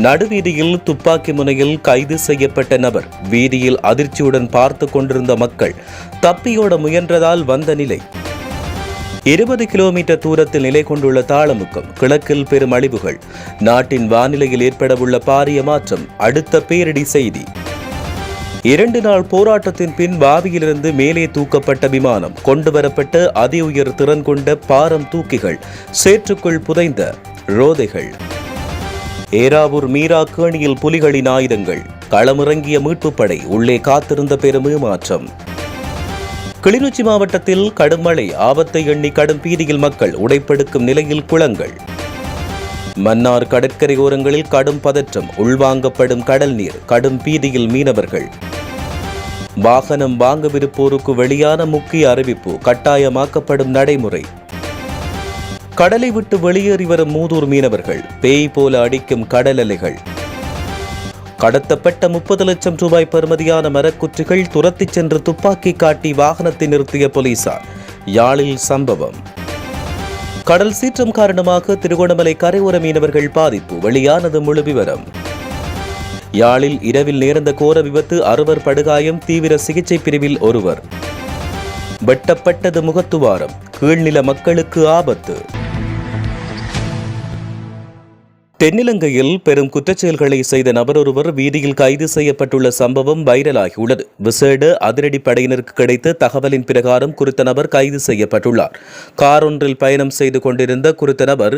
நடுவீதியில் துப்பாக்கி முனையில் கைது செய்யப்பட்ட நபர் வீதியில் அதிர்ச்சியுடன் பார்த்து கொண்டிருந்த மக்கள் தப்பியோட முயன்றதால் வந்த நிலை. 20 கிலோமீட்டர் தூரத்தில் நிலை கொண்டுள்ள தாளமுக்கம் கிழக்கில் பெரும் அழிவுகள். நாட்டின் வானிலையில் ஏற்படவுள்ள பாரிய மாற்றம் அடுத்த பேரிடி செய்தி. 2 நாள் போராட்டத்தின் பின் பாவியிலிருந்து மேலே தூக்கப்பட்ட விமானம் கொண்டுவரப்பட்ட அதி உயர் திறன் கொண்ட பாரம் தூக்கிகள் சேற்றுக்குள் புதைந்த ரோதைகள். ஏராவூர் மீரா கேணியில் புலிகளின் ஆயுதங்கள் களமிறங்கிய மீட்புப் படை உள்ளே காத்திருந்த பெரும் ஏமாற்றம். கிளிநொச்சி மாவட்டத்தில் கடும் மழை ஆபத்தை எண்ணி கடும் பீதியில் மக்கள் உடைப்பெடுக்கும் நிலையில் குளங்கள். மன்னார் கடற்கரை ஓரங்களில் கடும் பதற்றம் உள்வாங்கப்படும் கடல் நீர் கடும் பீதியில் மீனவர்கள். வாகனம் வாங்கவிருப்போருக்கு வெளியான முக்கிய அறிவிப்பு கட்டாயமாக்கப்படும் நடைமுறை. கடலை விட்டு வெளியேறி வரும் மூதூர் மீனவர்கள் பேய் போல அடிக்கும் கடல் அலைகள். கடத்தப்பட்ட 30 லட்சம் ரூபாய் பெறுமதியான மரக்குற்றிகள் துரத்திச் சென்று துப்பாக்கி காட்டி வாகனத்தை நிறுத்திய போலீசார். யாழில் சம்பவம். கடல் சீற்றம் காரணமாக திருகோணமலை கரையோர மீனவர்கள் பாதிப்பு வெளியானது முழு விவரம். யாழில் இரவில் நேர்ந்த கோர விபத்து 6 படுகாயம் தீவிர சிகிச்சை பிரிவில் ஒருவர். வெட்டப்பட்டது முகத்துவாரம் கீழ்நில மக்களுக்கு ஆபத்து. தென்னிலங்கையில் பெரும் குற்றச்செயல்களை செய்த நபரொருவர் வீதியில் கைது செய்யப்பட்டுள்ள சம்பவம் வைரலாகியுள்ளது. விசேட அதிரடி படையினருக்கு கிடைத்த தகவலின் பிரகாரம் குறித்த நபர் கைது செய்யப்பட்டுள்ளார். கார் ஒன்றில் பயணம் செய்து கொண்டிருந்த குறித்த நபர்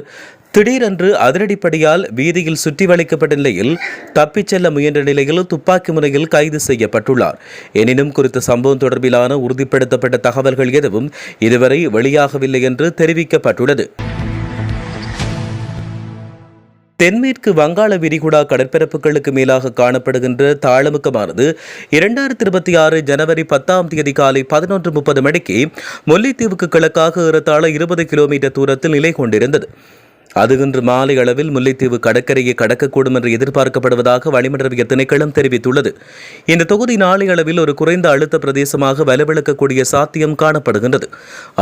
திடீரென்று அதிரடிப்படையால் வீதியில் சுற்றி வளைக்கப்பட்ட நிலையில் தப்பிச் செல்ல முயன்ற நிலையில் துப்பாக்கி முனையில் கைது செய்யப்பட்டுள்ளார். எனினும் குறித்த சம்பவம் தொடர்பிலான உறுதிப்படுத்தப்பட்ட தகவல்கள் எதுவும் இதுவரை வெளியாகவில்லை என்று தெரிவிக்கப்பட்டுள்ளது. தென்மேற்கு வங்காள விரிகுடா கடற்பரப்புகளுக்கு மேலாக காணப்படுகின்ற தாளமுக்கமானது 2026 ஜனவரி 10ஆம் தேதி காலை 11:30 மணிக்கு முல்லைத்தீவுக்கு கிழக்காக ஏறத்தாழ 20 கிலோமீட்டர் தூரத்தில் நிலை கொண்டிருந்தது. அது இன்று மாலை அளவில் முல்லைத்தீவு கடற்கரையை கடக்கக்கூடும் என்று எதிர்பார்க்கப்படுவதாக வளிமண்டலவியல் திணைக்களம் தெரிவித்துள்ளது. இந்த தொகுதி நாளை அளவில் ஒரு குறைந்த அழுத்த பிரதேசமாக வலுவிழக்கக்கூடிய சாத்தியம் காணப்படுகின்றது.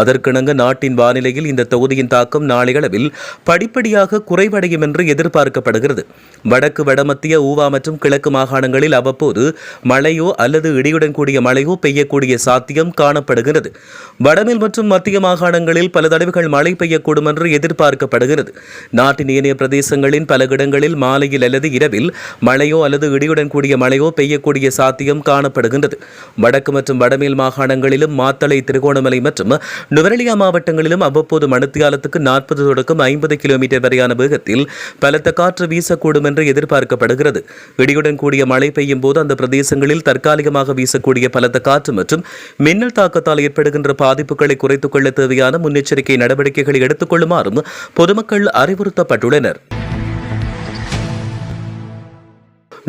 அதற்கிணங்க நாட்டின் வானிலையில் இந்த தொகுதியின் தாக்கம் நாளை அளவில் படிப்படியாக குறைவடையும் என்று எதிர்பார்க்கப்படுகிறது. வடக்கு வடமத்திய ஊவா மற்றும் கிழக்கு மாகாணங்களில் அவ்வப்போது மழையோ அல்லது இடியுடன் கூடிய மழையோ பெய்யக்கூடிய சாத்தியம் காணப்படுகிறது. வடமேல் மற்றும் மத்திய மாகாணங்களில் பல தடவைகள் மழை பெய்யக்கூடும் என்று எதிர்பார்க்கப்படுகிறது. நாட்டின் ஏனைய பிரதேசங்களின் பல இடங்களில் மாலையில் அல்லது இரவில் மழையோ அல்லது இடியுடன் கூடிய மழையோ பெய்யக்கூடிய சாத்தியம் காணப்படுகின்றது. வடக்கு மற்றும் வடமேல் மாகாணங்களிலும் மாத்தளை, திருகோணமலை மற்றும் நுவரெலியா மாவட்டங்களிலும் அவ்வப்போது மணித்தியாலத்துக்கு 40 தொடக்கம் 50 கிலோமீட்டர் வரையான வேகத்தில் பலத்த காற்று வீசக்கூடும் என்று எதிர்பார்க்கப்படுகிறது. இடியுடன் கூடிய மழை பெய்யும் போது அந்த பிரதேசங்களில் தற்காலிகமாக வீசக்கூடிய பலத்த காற்று மற்றும் மின்னல் தாக்கத்தால் ஏற்படுகின்ற பாதிப்புகளை குறைத்துக் கொள்ள தேவையான முன்னெச்சரிக்கை நடவடிக்கைகளை எடுத்துக் கொள்ளுமாறும் பொதுமக்கள் அறிவுறுத்தப்பட்டுள்ளனர்.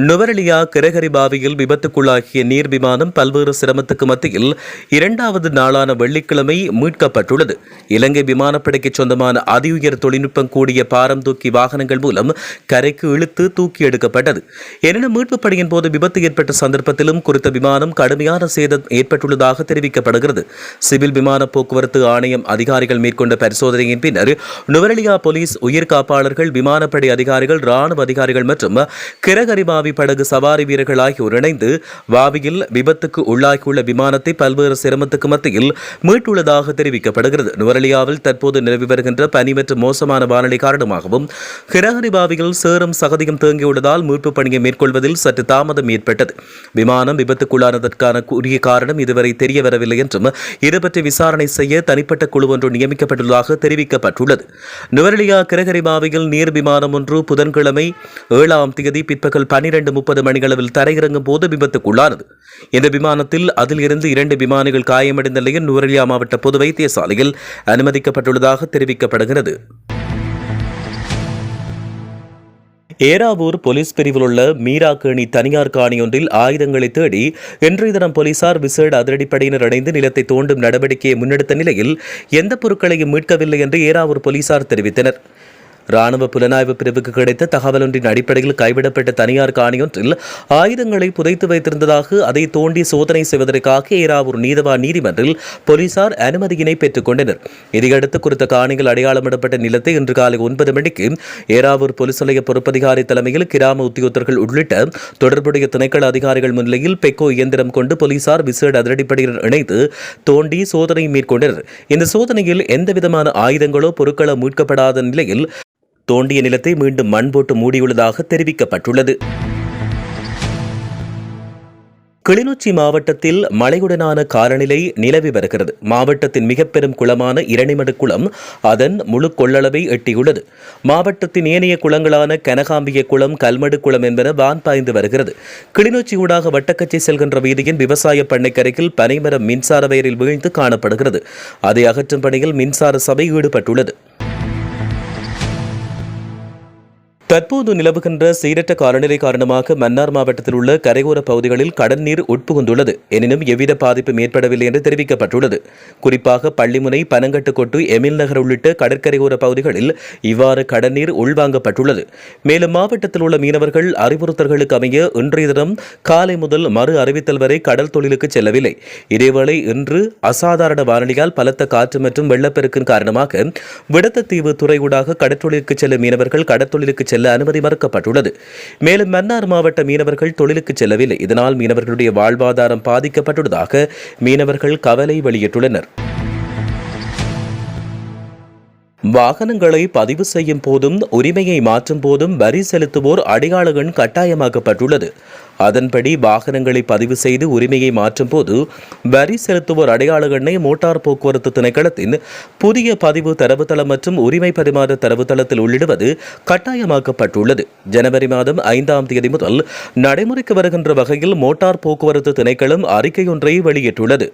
நுவரெலியா கிரகரிபாவியில் விபத்துக்குள்ளாகிய நீர் விமானம் பல்வேறு சிரமத்துக்கு மத்தியில் 2வது நாளான வெள்ளிக்கிழமை மீட்கப்பட்டுள்ளது. இலங்கை விமானப்படைக்கு சொந்தமான அதிஉயர் தொழில்நுட்பம் கூடிய பாரம் தூக்கி வாகனங்கள் மூலம் கரைக்கு இழுத்து தூக்கி எடுக்கப்பட்டது. எனினும் மீட்புப் பணியின் போது விபத்து ஏற்பட்ட சந்தர்ப்பத்திலும் குறித்த விமானம் கடுமையான சேதம் ஏற்பட்டுள்ளதாக தெரிவிக்கப்படுகிறது. சிவில் விமான போக்குவரத்து ஆணையம் அதிகாரிகள் மேற்கொண்ட பரிசோதனையின் பின்னர் நுவரெலியா போலீஸ், உயிர் காப்பாளர்கள், விமானப்படை அதிகாரிகள், ராணுவ அதிகாரிகள் மற்றும் கிரகரிபா படகு சவாரி வீரர்கள் ஆகியோர் இணைந்து வாவியில் விபத்துக்கு உள்ளாகியுள்ள விமானத்தை பல்வேறு சிரமத்துக்கு மத்தியில் மீட்டுள்ளதாக தெரிவிக்கப்படுகிறது. நுவரெலியாவில் தற்போது நிலவி வருகின்ற பனி மற்றும் மோசமான வானிலை காரணமாகவும் கிரகரிபாவியில் சேறும் சகதியும் தேங்கியுள்ளதால் மீட்பு பணியை மேற்கொள்வதில் சற்று தாமதம் ஏற்பட்டது. விமானம் விபத்துக்குள்ளானதற்கான உரிய காரணம் இதுவரை தெரிய வரவில்லை என்றும் இது பற்றி விசாரணை செய்ய தனிப்பட்ட குழு ஒன்று நியமிக்கப்பட்டுள்ளதாக தெரிவிக்கப்பட்டுள்ளது. நுவரெலியா கிரகரிபாவியில் நீர் விமானம் ஒன்று புதன்கிழமை 7ஆம் தேதி பிற்பகல் 12:30 மணிகளவில் தரையிறங்கும் போது விபத்துக்குள்ளானது. இந்த விமானத்தில் அதில் இருந்து 2 விமானிகள் காயமடைந்த நிலையில் நுவரெலியா மாவட்ட பொது வைத்தியசாலையில் அனுமதிக்கப்பட்டுள்ளதாக தெரிவிக்கப்படுகிறது. ஏராவூர் போலீஸ் பிரிவில் உள்ள மீராக்கேணி தனியார் காணியொன்றில் ஆயுதங்களை தேடி இன்றைய தினம் போலீசார் விசேட அதிரடிப்படையினர் இணைந்து நிலத்தை தோண்டும் நடவடிக்கையை முன்னெடுத்த நிலையில் எந்த பொருட்களையும் மீட்கவில்லை என்று ஏராவூர் போலீசார் தெரிவித்தனர். ராணுவ புலனாய்வு பிரிவுக்கு கிடைத்த தகவல் ஒன்றின் அடிப்படையில் கைவிடப்பட்ட தனியார் காணியொன்றில் ஆயுதங்களை புதைத்து வைத்திருந்ததாக அதை தோண்டி சோதனை செய்வதற்காக ஏறாவூர் நீதவான் நீதிமன்றில் போலீசார் அனுமதியினை பெற்றுக் கொண்டனர். இதையடுத்து குறித்த காணிகள் அடையாளமிடப்பட்ட நிலத்தை இன்று காலை 9 மணிக்கு ஏறாவூர் போலீஸ் நிலைய பொறுப்பதிகாரி தலைமையில் கிராம உத்தியோகத்தர்கள் உள்ளிட்ட தொடர்புடைய திணைக்கள அதிகாரிகள் முன்னிலையில் பெக்கோ இயந்திரம் கொண்டு போலீசார் விசேட அதிரடிப்படையுடன் இணைந்து தோண்டி சோதனை மேற்கொண்டனர். இந்த சோதனையில் எந்தவிதமான ஆயுதங்களோ பொருட்களோ மீட்கப்படாத நிலையில் தோண்டிய நிலத்தை மீண்டும் மண் போட்டு மூடியுள்ளதாக தெரிவிக்கப்பட்டுள்ளது. கிளிநொச்சி மாவட்டத்தில் மழையுடனான காலநிலை நிலவி வருகிறது. மாவட்டத்தின் மிக பெரும் குளமான இரணிமடு குளம் அதன் முழு கொள்ளளவை எட்டியுள்ளது. மாவட்டத்தின் ஏனைய குளங்களான கனகாம்பிய குளம், கல்மடு குளம் என்பன வான் பாய்ந்து வருகிறது. கிளிநொச்சி ஊடாக வட்டக்கச்சி செல்கின்ற வீதியின் விவசாய பண்ணைக்கரையில் பனைமரம் மின்சார வயரில் வீழ்ந்து காணப்படுகிறது. அதை அகற்றும் பணியில் மின்சார சபை ஈடுபட்டுள்ளது. தற்போது நிலவுகின்ற சீரற்ற காலநிலை காரணமாக மன்னார் மாவட்டத்தில் உள்ள கரையோர பகுதிகளில் கடல் நீர் உட்புகுந்துள்ளது. எனினும் எவ்வித பாதிப்பும் ஏற்படவில்லை என்று தெரிவிக்கப்பட்டுள்ளது. குறிப்பாக பள்ளிமுனை, பனங்கட்டுக்கொட்டு, எமில் நகர் உள்ளிட்ட கடற்கரையோர பகுதிகளில் இவ்வாறு கடல் நீர் உள்வாங்கப்பட்டுள்ளது. மேலும் மாவட்டத்தில் உள்ள மீனவர்கள் அறிவுறுத்தல்களுக்கு அமைய இன்றைய தினம் காலை முதல் மறு அறிவித்தல் வரை கடல் தொழிலுக்கு செல்லவில்லை. இதேவேளை இன்று அசாதாரண வானிலையால் பலத்த காற்று மற்றும் வெள்ளப்பெருக்கின் காரணமாக விடத்தத்தீவு துறையூடாக கடற்தொழிலுக்கு செல்லும் மீனவர்கள் கடற்தொழிலுக்கு செல்ல அனுமதி மறுக்கப்பட்டுள்ளது. மேலும் மன்னார் மாவட்ட மீனவர்கள் தொழிலுக்கு செல்லவில்லை. இதனால் மீனவர்களுடைய வாழ்வாதாரம் பாதிக்கப்பட்டுள்ளதாக மீனவர்கள் கவலை வெளியிட்டுள்ளனர். வாகனங்களை பதிவு செய்யும் போதும் உரிமையை மாற்றும் போதும் வரி செலுத்துவோர் அடையாள எண் கட்டாயமாக்கப்பட்டுள்ளது. அதன்படி வாகனங்களை பதிவு செய்து உரிமையை மாற்றும் போது வரி செலுத்துவோர் அடையாள எண்ணை மோட்டார் போக்குவரத்து திணைக்களத்தின் புதிய பதிவு தரவுத்தளம் மற்றும் உரிமை பரிமாற்ற தரவுத்தளத்தில் உள்ளிடுவது கட்டாயமாக்கப்பட்டுள்ளது. ஜனவரி மாதம் 5ஆம் தேதி முதல் நடைமுறைக்கு வருகின்ற வகையில் மோட்டார் போக்குவரத்து திணைக்களம் அறிக்கையொன்றை வெளியிட்டுள்ளது.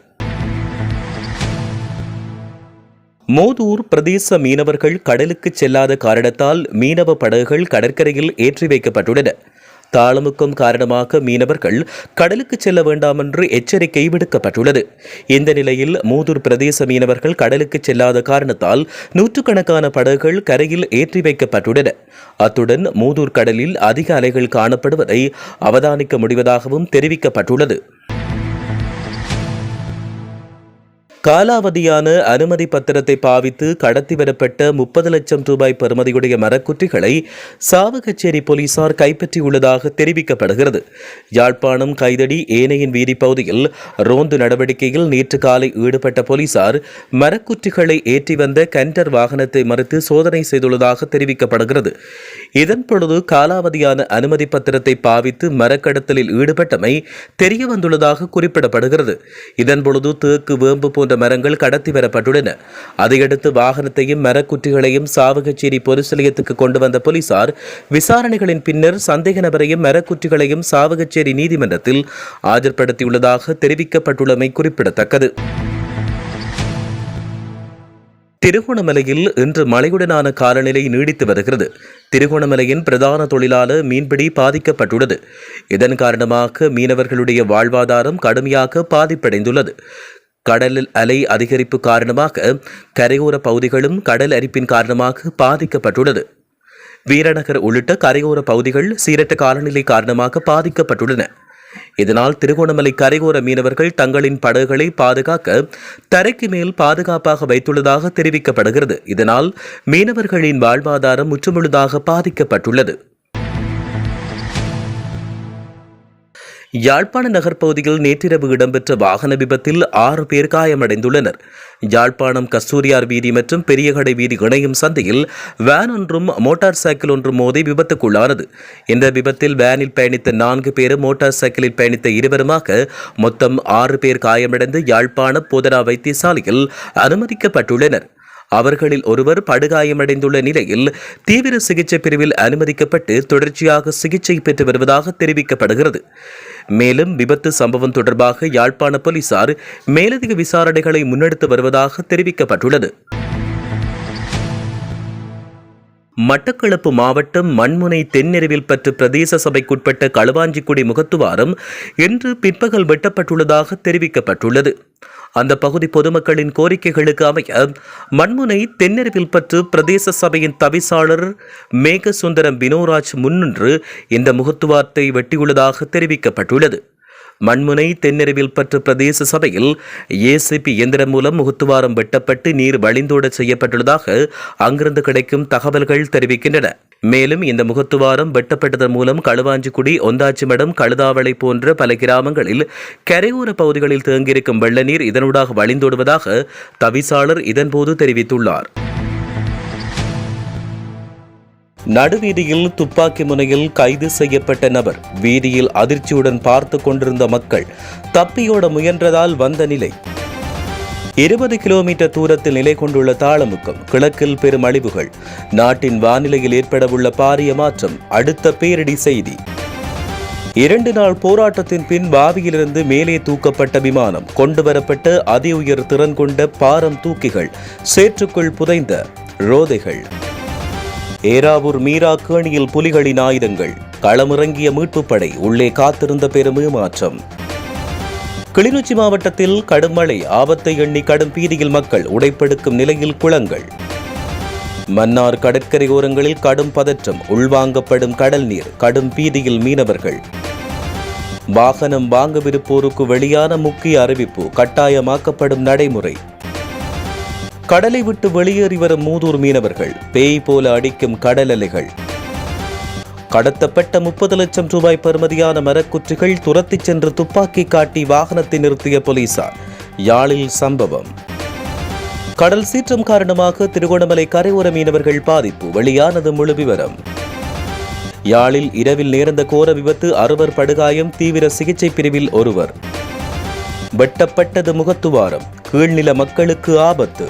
மோதூர் பிரதேச மீனவர்கள் கடலுக்கு செல்லாத காரணத்தால் மீனவ படகுகள் கடற்கரையில் ஏற்றி வைக்கப்பட்டுள்ளன. தாளமுக்கம் காரணமாக மீனவர்கள் கடலுக்கு செல்ல வேண்டாம் என்று எச்சரிக்கை விடுக்கப்பட்டுள்ளது. இந்த நிலையில் மூதூர் பிரதேச மீனவர்கள் கடலுக்கு செல்லாத காரணத்தால் நூற்றுக்கணக்கான படகுகள் கரையில் ஏற்றி வைக்கப்பட்டுள்ளன. அத்துடன் மூதூர் கடலில் அதிக அலைகள் காணப்படுவதை அவதானிக்க முடிவதாகவும் தெரிவிக்கப்பட்டுள்ளது. காலாவதியான அனுமதி பத்திரத்தை பாவித்து கடத்தி வரப்பட்ட 30 லட்சம் ரூபாய் பெறுமதியுடைய மரக்குற்றிகளை சாவகச்சேரி போலீசார் கைப்பற்றியுள்ளதாக தெரிவிக்கப்படுகிறது. யாழ்ப்பாணம் கைதடி ஏனையின் வீதி பகுதியில் ரோந்து நடவடிக்கையில் நேற்று காலை ஈடுபட்ட போலீசார் மரக்குற்றிகளை ஏற்றி வந்த கண்டர் வாகனத்தை மறித்து சோதனை செய்துள்ளதாக தெரிவிக்கப்படுகிறது. இதன் பொழுது காலாவதியான அனுமதி பத்திரத்தை பாவித்து மரக்கடத்தலில் ஈடுபட்டமை தெரியவந்துள்ளதாக குறிப்பிடப்படுகிறது. இதன் பொழுது தேக்கு, வேம்பு போன்ற மரங்கள் கடத்தி வரப்பட்டுள்ளன. அதையடுத்து வாகனத்தையும் மரக்குற்றிகளையும் சாவகச்சேரி போலீஸ் நிலையத்துக்கு கொண்டு வந்த போலீசார் விசாரணைகளின் பின்னர் சந்தேக நபரையும் மரக்குற்றிகளையும் சாவகச்சேரி நீதிமன்றத்தில் ஆஜர்படுத்தியுள்ளதாக தெரிவிக்கப்பட்டுள்ளமை குறிப்பிடத்தக்கது. திருகோணமலையில் இன்று மழையுடனான காலநிலை நீடித்து வருகிறது. திருகோணமலையின் பிரதான தொழிலாளர் மீன்பிடி பாதிக்கப்பட்டுள்ளது. இதன் காரணமாக மீனவர்களுடைய வாழ்வாதாரம் கடுமையாக பாதிப்படைந்துள்ளது. கடலில் அலை அதிகரிப்பு காரணமாக கரையோர பகுதிகளும் கடல் அரிப்பின் காரணமாக பாதிக்கப்பட்டுள்ளது. வீரநகர் உள்ளிட்ட கரையோர பகுதிகள் சீரற்ற காலநிலை காரணமாக பாதிக்கப்பட்டுள்ளன. இதனால் திருகோணமலை கரையோர மீனவர்கள் தங்களின் படகுகளை பாதுகாக்க தரைக்கு மேல் பாதுகாப்பாக வைத்துள்ளதாக தெரிவிக்கப்படுகிறது. இதனால் மீனவர்களின் வாழ்வாதாரம் முற்றுமுழுதாக பாதிக்கப்பட்டுள்ளது. யாழ்ப்பாண நகர்ப்பகுதியில் நேற்றிரவு இடம்பெற்ற வாகன விபத்தில் 6 பேர் காயமடைந்துள்ளனர். யாழ்ப்பாணம் கஸ்தூரியார் வீதி மற்றும் பெரியகடை வீதி இணையும் சந்தையில் வேன் ஒன்றும் மோட்டார் சைக்கிள் ஒன்றும் மோதி விபத்துக்குள்ளானது. இந்த விபத்தில் வேனில் பயணித்த 4 பேரும் மோட்டார் சைக்கிளில் பயணித்த 2 மொத்தம் 6 பேர் காயமடைந்து யாழ்ப்பாண போதனா வைத்தியசாலையில் அனுமதிக்கப்பட்டுள்ளனர். அவர்களில் ஒருவர் படுகாயமடைந்துள்ள நிலையில் தீவிர சிகிச்சை பிரிவில் அனுமதிக்கப்பட்டு தொடர்ச்சியாக சிகிச்சை பெற்று வருவதாக தெரிவிக்கப்படுகிறது. மேலும் விபத்து சம்பவம் தொடர்பாக யாழ்ப்பாண போலீசார் மேலதிக விசாரணைகளை முன்னெடுத்து வருவதாக தெரிவிக்கப்பட்டுள்ளது. மட்டக்களப்பு மாவட்டம் மண்முனை தென்னெருவில் பற்று பிரதேச சபைக்குட்பட்ட களுவாஞ்சிக்குடி முகத்துவாரம் இன்று பிற்பகல் வெட்டப்பட்டுள்ளதாக தெரிவிக்கப்பட்டுள்ளது. அந்த பகுதி பொதுமக்களின் கோரிக்கைகளுக்கு அமைய மண்முனை தென்னெருவில் பற்று பிரதேச சபையின் தவிசாளர் மேகசுந்தரம் வினோராஜ் முன்னின்று இந்த முகத்துவாரத்தை வெட்டியுள்ளதாக தெரிவிக்கப்பட்டுள்ளது. மண்முனை தென்னெருவில் பற்று பிரதேச சபையில் ஏசிபி இயந்திரம் மூலம் முகத்துவாரம் வெட்டப்பட்டு நீர் வழிந்தோட செய்யப்பட்டுள்ளதாக அங்கிருந்து கிடைக்கும் தகவல்கள் தெரிவிக்கின்றன. மேலும் இந்த முகத்துவாரம் வெட்டப்பட்டதன் மூலம் களுவாஞ்சிக்குடி, ஒந்தாச்சிமடம், கழுதாவளை போன்ற பல கிராமங்களில் கரையோர பகுதிகளில் தேங்கியிருக்கும் வெள்ள நீர் இதனூடாக வழிந்தோடுவதாக தவிசாளர் இதன்போது தெரிவித்துள்ளார். நடுவீதியில் துப்பாக்கி முனையில் கைது செய்யப்பட்ட நபர் வீதியில் அதிர்ச்சியுடன் பார்த்து கொண்டிருந்த மக்கள் தப்பியோட முயன்றதால் வந்த நிலை. 20 கிலோமீட்டர் தூரத்தில் நிலை கொண்டுள்ள தாளமுக்கம். கிழக்கில் பெரும் அழிவுகள். நாட்டின் வானிலையில் ஏற்படவுள்ள பாரிய மாற்றம். அடுத்த பேரிடி செய்தி. 2 நாள் போராட்டத்தின் பின் பாவியிலிருந்து மேலே தூக்கப்பட்ட விமானம். கொண்டுவரப்பட்ட அதி உயர் திறன் கொண்ட பாரம் தூக்கிகள். சேற்றுக்குள் புதைந்த ரோதைகள். ஏராவூர் மீரா கேணியில் புலிகளின் ஆயுதங்கள். களமிறங்கிய மீட்புப் படை. உள்ளே காத்திருந்த பெரும் ஏமாற்றம். கிளிநொச்சி மாவட்டத்தில் கடும் மழை. ஆபத்தை எண்ணி கடும் பீதியில் மக்கள். உடைப்பெடுக்கும் நிலையில் குளங்கள். மன்னார் கடற்கரை ஓரங்களில் கடும் பதற்றம். உள்வாங்கப்படும் கடல் நீர். கடும் பீதியில் மீனவர்கள். வாகனம் வாங்கவிருப்போருக்கு வெளியான முக்கிய அறிவிப்பு. கட்டாயமாக்கப்படும் நடைமுறை. கடலை விட்டு வெளியேறி வரும் மூதூர் மீனவர்கள். பேய் போல அடிக்கும் கடல் அலைகள். கடத்தப்பட்ட 30 லட்சம் ரூபாய் பெறுமதியான மரக்குற்றிகள். துரத்திச் சென்று துப்பாக்கி காட்டி வாகனத்தை நிறுத்திய போலீசார். யாழில் சம்பவம். கடல் சீற்றம் காரணமாக திருகோணமலை கரையோர மீனவர்கள் பாதிப்பு. வெளியானது முழு விவரம். யாழில் இரவில் நேர்ந்த கோர விபத்து. 6 படுகாயம். தீவிர சிகிச்சை பிரிவில் ஒருவர். வெட்டப்பட்டது முகத்துவாரம். கீழ்நில மக்களுக்கு ஆபத்து.